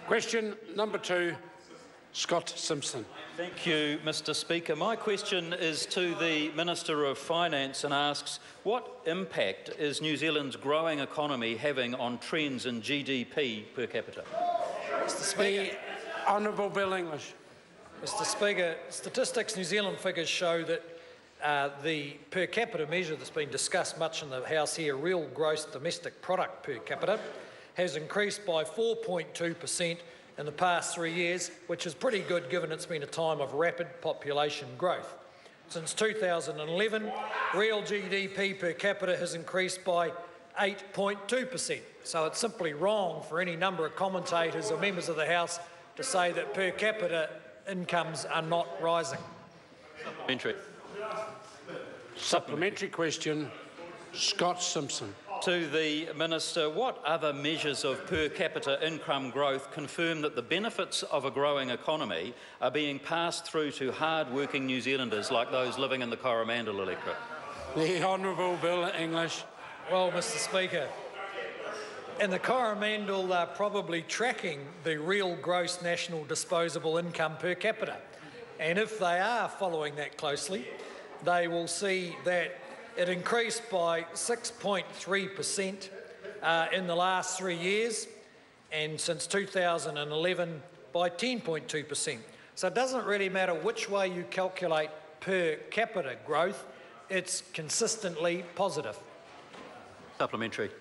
Question number 2, Scott Simpson. Thank you, Mr Speaker. My question is to the Minister of Finance and asks, what impact is New Zealand's growing economy having on trends in GDP per capita? Mr Speaker. The Honourable Bill English. Mr Speaker, Statistics New Zealand figures show that the per capita measure that's been discussed much in the House here, real gross domestic product per capita, has increased by 4.2% in the past 3 years, which is pretty good given it's been a time of rapid population growth. Since 2011, real GDP per capita has increased by 8.2%. So it's simply wrong for any number of commentators or members of the House to say that per capita incomes are not rising. Supplementary question, Scott Simpson. To the Minister, what other measures of per capita income growth confirm that the benefits of a growing economy are being passed through to hard-working New Zealanders like those living in the Coromandel electorate? The Honourable Bill English. Well, Mr Speaker, in the Coromandel they're probably tracking the real gross national disposable income per capita. And if they are following that closely, they will see that it increased by 6.3% in the last 3 years, and since 2011 by 10.2%. So it doesn't really matter which way you calculate per capita growth, it's consistently positive. Supplementary.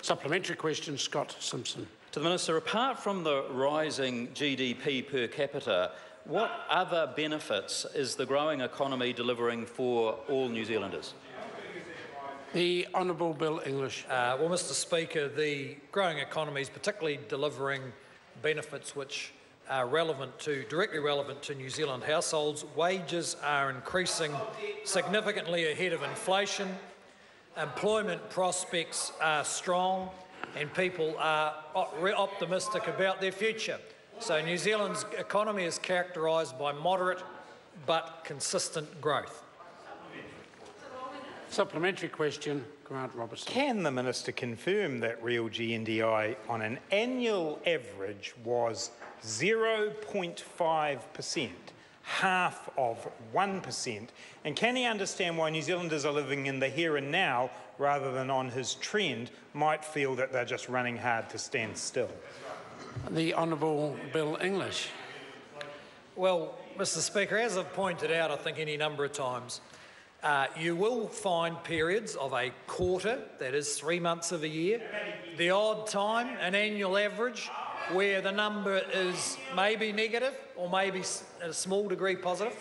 Supplementary question, Scott Simpson. To the Minister, apart from the rising GDP per capita, what other benefits is the growing economy delivering for all New Zealanders? The Honourable Bill English. Well, Mr Speaker, the growing economy is particularly delivering benefits which are directly relevant to New Zealand households. Wages are increasing significantly ahead of inflation, employment prospects are strong, and people are optimistic about their future. So New Zealand's economy is characterised by moderate but consistent growth. Supplementary question, Grant Robertson. Can the Minister confirm that real GNDI on an annual average was 0.5%, half of 1%? And can he understand why New Zealanders are living in the here and now rather than on his trend might feel that they're just running hard to stand still? The Honourable Bill English. Well, Mr Speaker, as I've pointed out, I think any number of times, you will find periods of a quarter, that is 3 months of a year, the odd time, an annual average, where the number is maybe negative or maybe at a small degree positive.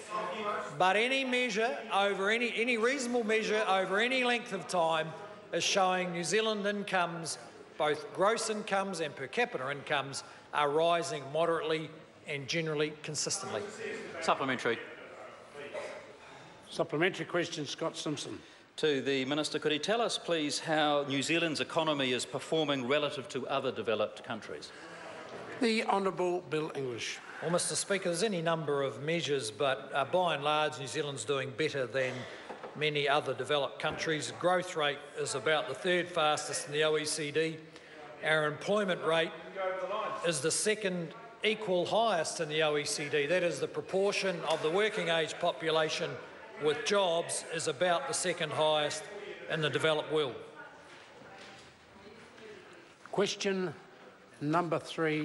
But any measure over any reasonable measure over any length of time is showing New Zealand incomes, both gross incomes and per capita incomes, are rising moderately and generally consistently. Supplementary. Supplementary question, Scott Simpson. To the Minister, could he tell us, please, how New Zealand's economy is performing relative to other developed countries? The Honourable Bill English. Well, Mr Speaker, there's any number of measures, but by and large, New Zealand's doing better than many other developed countries. Growth rate is about the 3rd fastest in the OECD. Our employment rate is the 2nd equal highest in the OECD. That is, the proportion of the working age population with jobs is about the 2nd highest in the developed world. Question number 3.